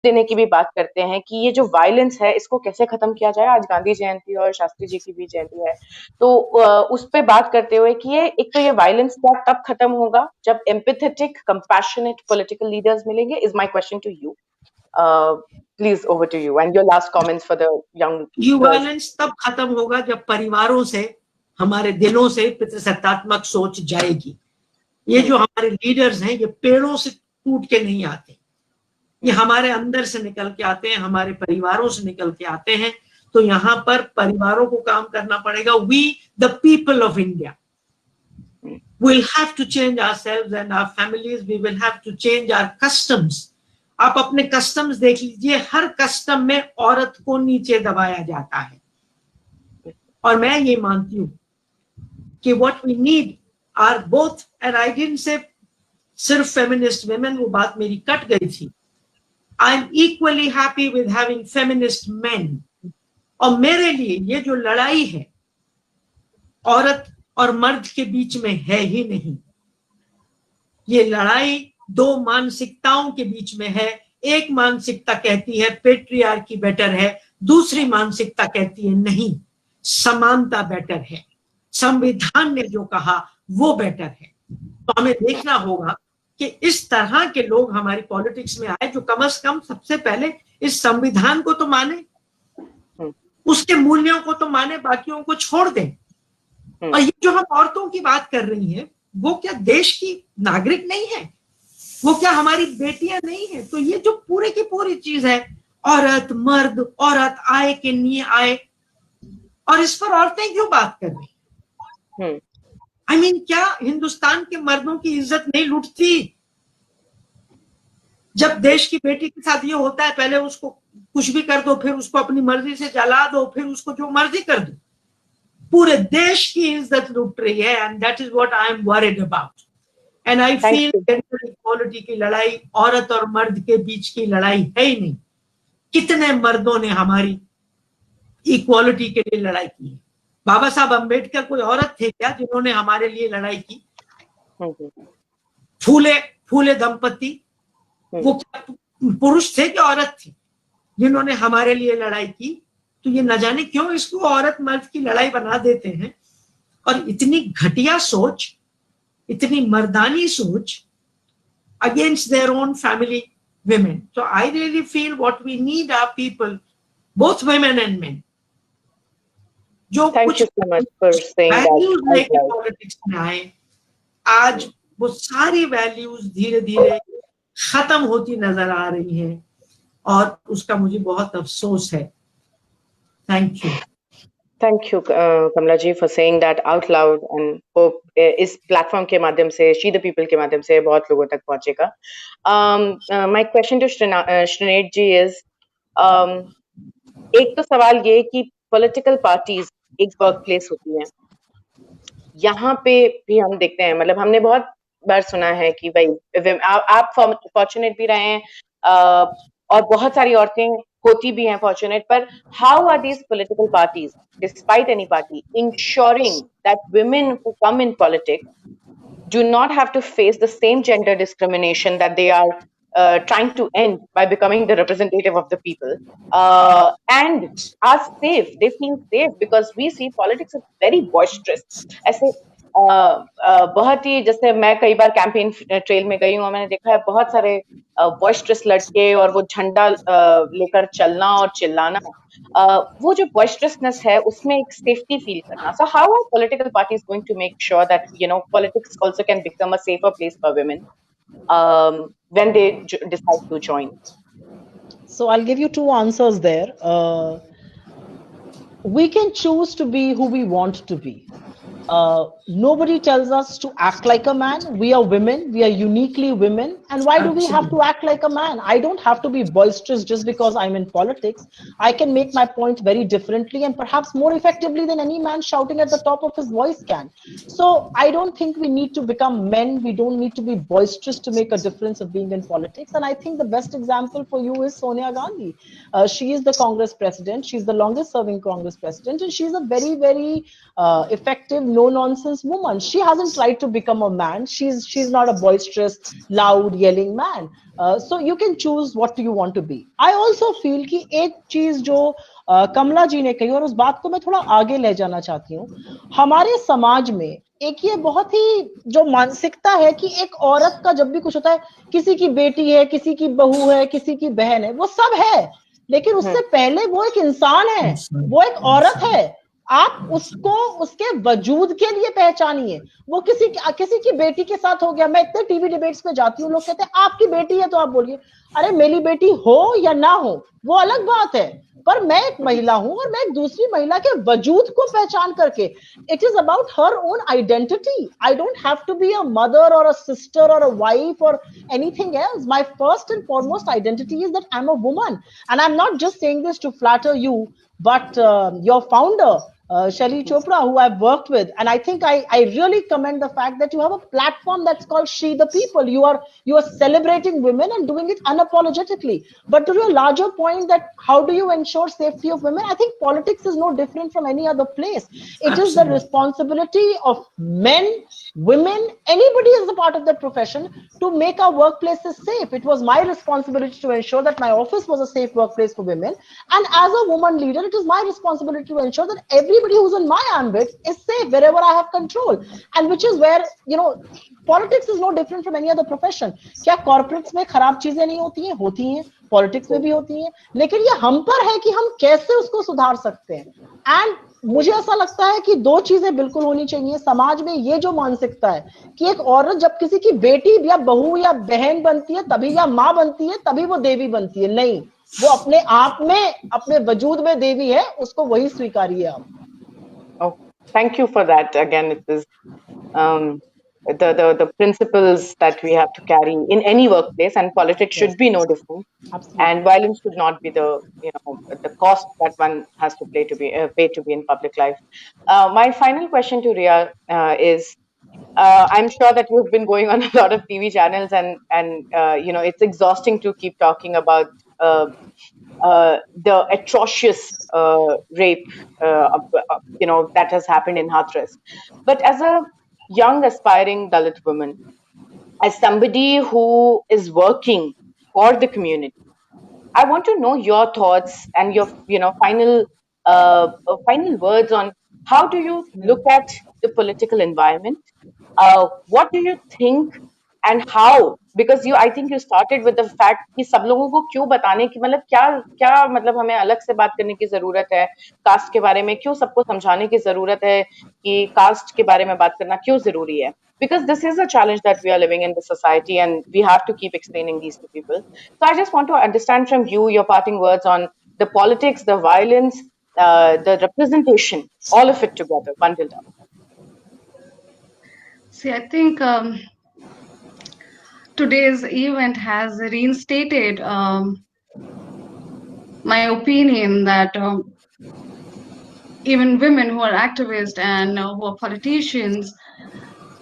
देने की भी बात करते हैं कि ये जो वायलेंस है इसको कैसे खत्म किया जाए। आज गांधी जयंती और शास्त्री जी की भी जयंती है, तो उस पे बात करते हुए कि ये एक तो ये वायलेंस क्या तब खत्म होगा जब एम्पैथेटिक कंपैशनेट पॉलिटिकल लीडर्स मिलेंगे, is my question to you. Please over to you and your last comments for the young girls. Violence तब खत्म होगा जब परिवारों से, हमारे दिलों से पितृसत्तात्मक सोच जाएगी। ये जो हमारे लीडर्स हैं, ये पेड़ों से टूट के नहीं आते, ये हमारे अंदर से निकल के आते हैं, हमारे परिवारों से निकल के आते हैं। तो यहाँ पर परिवारों को काम करना पड़ेगा। We the people of India will have to change ourselves and our families. We will have to change our customs. आप अपने कस्टम्स देख लीजिए, हर कस्टम में औरत को नीचे दबाया जाता है। और मैं ये मानती हूँ कि what we need are both, and I didn't say सिर्फ feminist women, वो बात मेरी कट गई थी। I'm equally happy with having feminist men. और मेरे लिए ये जो लड़ाई है औरत और मर्द के बीच में है ही नहीं, ये लड़ाई दो मानसिकताओं के बीच में है। एक मानसिकता कहती है पेट्रियार्की बेटर है, दूसरी मानसिकता कहती है नहीं, समानता बेटर है, संविधान ने जो कहा वो बेटर है। तो हमें देखना होगा कि इस तरह के लोग हमारी पॉलिटिक्स में आए जो कम से कम सबसे पहले इस संविधान को तो माने, उसके मूल्यों को तो माने, बाकियों को छोड़ दें। और ये जो हम औरतों की बात कर रही हैं, वो क्या देश की नागरिक नहीं है? वो क्या हमारी बेटियां नहीं है? तो ये जो पूरे की पूरी चीज है, औरत मर्द, औरत आए कि नहीं आए, और इस पर औरतें क्यों बात कर रही? I mean, क्या हिंदुस्तान के मर्दों की इज्जत नहीं लुटती? जब देश की बेटी के साथ ये होता है, पहले उसको कुछ भी कर दो, फिर उसको अपनी मर्जी से जला दो, फिर उसको जो मर्जी कर दो, पूरे देश की इज्जत लूट रही है। And that is what I am worried about. And I feel gender equality की लड़ाई औरत और मर्द के बीच की लड़ाई है ही नहीं। कितने मर्दों ने हमारी इक्वालिटी के लिए लड़ाई की है? बाबा साहब अंबेडकर कोई औरत थे क्या जिन्होंने हमारे लिए लड़ाई की? फूले दंपति वो पुरुष थे कि औरत थी जिन्होंने हमारे लिए लड़ाई की? तो ये न जाने क्यों इसको औरत मर्द की लड़ाई बना देते हैं। और इतनी घटिया सोच, इतनी मर्दानी सोच against their own family women. So I really feel what we need are people, both women and men, जो कुछ वैल्यूज लेके पॉलिटिक्स में आए। आज वो सारी वैल्यूज धीरे धीरे खत्म होती नजर आ रही हैं और उसका मुझे बहुत अफसोस है। Thank you. Thank you, Kamala ji, for saying that out loud, and hope इस प्लेटफॉर्म के माध्यम से, शी द पीपल के माध्यम से बहुत लोगों तक पहुंचेगा। My question to Shrinet ji is, एक तो सवाल ये कि पॉलिटिकल पार्टीज एक वर्क प्लेस होती है, यहाँ पे भी हम देखते हैं, मतलब हमने बहुत बार सुना है कि भाई आप फॉर्चुनेट भी रहे हैं और बहुत सारी औरतें होती भी हैं फॉर्चुनेट, पर how are these political parties despite any party ensuring that women who come in politics do not have to face the same gender discrimination that they are trying to end by becoming the representative of the people, and are safe, they feel safe, because we see politics is very boisterous. ऐसे बहुत ही, जैसे मैं कई बार campaign trail में गई हूँ और मैंने देखा है बहुत सारे बॉइस्ट्रस लड़के और वो झंडा लेकर चलना और चिल्लाना, वो जो बॉइस्ट्रसनेस है उसमें एक सेफ्टी फील करना. So how are political parties going to make sure that you know politics also can become a safer place for women when they decide to join? So I'll give you two answers there. We can choose to be who we want to be. Nobody tells us to act like a man. We are women. We are uniquely women. And why do we have to act like a man? I don't have to be boisterous just because I'm in politics. I can make my point very differently and perhaps more effectively than any man shouting at the top of his voice can. So I don't think we need to become men. We don't need to be boisterous to make a difference of being in politics. And I think the best example for you is Sonia Gandhi. She is the Congress president. She's the longest serving Congress president. And she's a very, very effective, no-nonsense woman. She hasn't tried to become a man. She's not a boisterous, loud, yelling man. So you can choose what you want to be. I also feel कि एक चीज जो कमला जी ने कही और उस बात को मैं थोड़ा आगे ले जाना चाहती हूँ, हमारे समाज में एक ये बहुत ही जो मानसिकता है कि एक औरत का जब भी कुछ होता है, किसी की बेटी है, किसी की बहू है, किसी की बहन है, वो सब है, लेकिन उससे पहले वो एक इंसान है, वो एक औरत है। आप उसको उसके वजूद के लिए पहचानिए। वो किसी की बेटी के साथ हो गया, मैं इतने टीवी डिबेट्स में जाती हूँ, लोग कहते हैं आपकी बेटी है तो आप बोलिए, अरे मेरी बेटी हो या ना हो वो अलग बात है, पर मैं एक महिला हूं और मैं एक दूसरी महिला के वजूद को पहचान करके, it is about her own identity. I don't have to be a mother or a sister or a wife or anything else. My first and foremost identity is that I am a woman, and I am not just saying this to flatter you, but your founder Shelly Chopra, who I've worked with, and I think I really commend the fact that you have a platform that's called She the People. You are celebrating women and doing it unapologetically. But to your larger point, that how do you ensure safety of women? I think politics is no different from any other place. It is the responsibility of men, women, anybody is a part of that profession to make our workplaces safe. It was my responsibility to ensure that my office was a safe workplace for women, and as a woman leader, it is my responsibility to ensure that everybody who's in my ambit is safe wherever I have control, and which is where, you know, politics is no different from any other profession. क्या corporates में खराब चीजें नहीं होती हैं? होती हैं, politics में भी होती हैं, लेकिन ये हम पर है कि हम कैसे उसको सुधार सकते हैं। एंड मुझे ऐसा लगता है कि दो चीजें बिल्कुल होनी चाहिए समाज में। ये जो मानसिकता है कि एक औरत जब किसी की बेटी या बहू या बहन बनती है तभी, या माँ बनती है तभी वो देवी बनती है, नहीं, वो अपने आप में, अपने वजूद में देवी है, उसको वही स्वीकारिए आप। Oh, thank you for that. Again, it is the principles that we have to carry in any workplace, and politics should be no different. Absolutely. And violence should not be the the cost that one has to pay to be in public life. My final question to Ria is, I'm sure that you've been going on a lot of TV channels, and it's exhausting to keep talking about the atrocious rape that has happened in Hathras. But as a young aspiring Dalit woman, as somebody who is working for the community, I want to know your thoughts and your final words on how do you look at the political environment. What do you think and how? Because I think you started with the fact कि सब लोगों को क्यों बताने की, मतलब क्या मतलब हमें अलग से बात करने की जरूरत है कास्ट के बारे में, क्यों सबको समझाने की जरूरत है कि कास्ट के बारे में बात करना क्यों जरूरी है? Because this is a challenge that we are living in the society, and we have to keep explaining these to people. So I just want to understand from you your parting words on the politics, the violence, the representation, all of it together, bundled up. See, I think today's event has reinstated my opinion that even women who are activists and who are politicians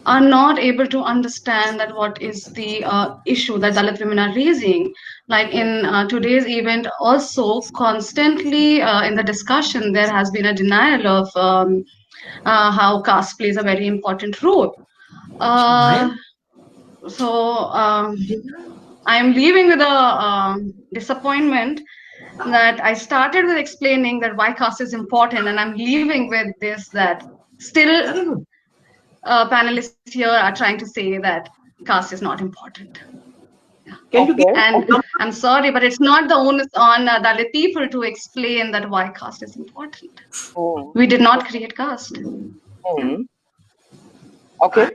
are not able to understand that what is the issue that Dalit women are raising. Like in today's event, also constantly in the discussion, there has been a denial of how caste plays a very important role. So I am leaving with a disappointment that I started with explaining that why caste is important, and I'm leaving with this, that still panelists here are trying to say that caste is not important. Can you get, and I'm sorry, but it's not the onus on Dalit people to explain that why caste is important. We did not create caste. Okay.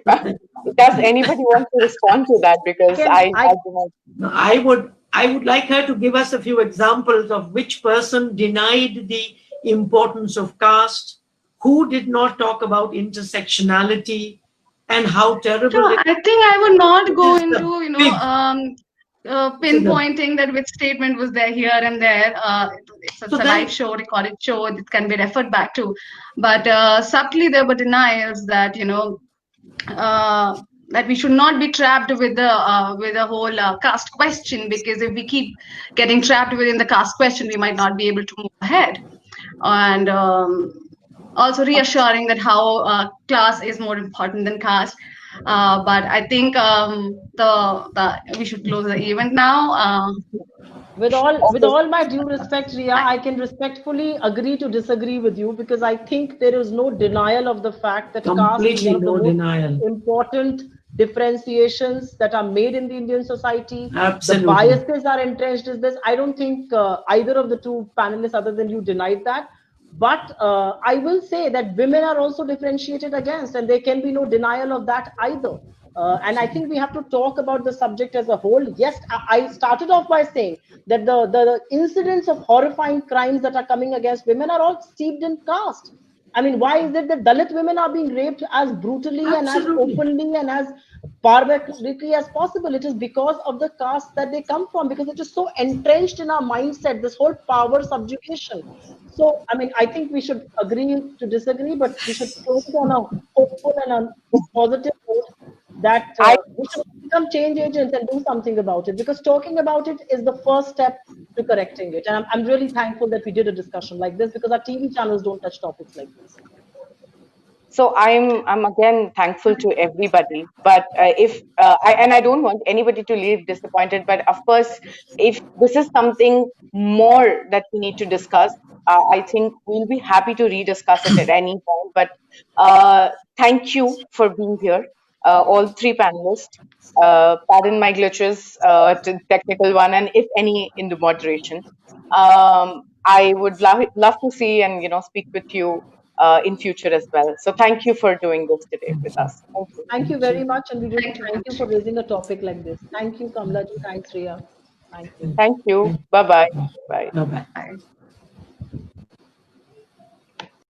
Does anybody want to respond to that? Because I would like her to give us a few examples of which person denied the importance of caste, who did not talk about intersectionality, and how terrible. So I think I would not go into pinpointing that which statement was there here and there. It's a live show, recorded show, it can be referred back to. But subtly there were denials that that we should not be trapped with the whole caste question, because if we keep getting trapped within the caste question, we might not be able to move ahead. And also reassuring that how class is more important than caste. But I think the we should close the event now. With Okay. all my due respect, Ria, I can respectfully agree to disagree with you, because I think there is no denial of the fact that caste is Completely one of the no most denial. important differentiations that are made in the Indian society. Absolutely. The biases are entrenched in this. I don't think either of the two panelists, other than you, denied that. But I will say that women are also differentiated against, and there can be no denial of that either. And I think we have to talk about the subject as a whole. Yes, I started off by saying that the incidents of horrifying crimes that are coming against women are all steeped in caste. I mean, why is it that Dalit women are being raped as brutally and as Absolutely. openly and as barbarically as possible? It is because of the caste that they come from, because it is so entrenched in our mindset, this whole power subjugation. So, I mean, I think we should agree to disagree, but we should close it on a hopeful and a positive note, that I we should become change agents and do something about it, because talking about it is the first step to correcting it. And I'm really thankful that we did a discussion like this, because our TV channels don't touch topics like this. So I'm again thankful to everybody, but if I don't want anybody to leave disappointed, but of course, if this is something more that we need to discuss, I think we'll be happy to rediscuss it at any point. But thank you for being here, all three panelists. Pardon my glitches, technical one, and if any in the moderation. I would love to see and speak with you in future as well. So thank you for doing this today with us. Thank you. Thank you very much, and we really Thank you very thank you much. for raising a topic like this. Thank you, Kamla ji. Thanks, Riya. Thank you. Thank you. Bye-bye. Bye. Bye-bye. Bye.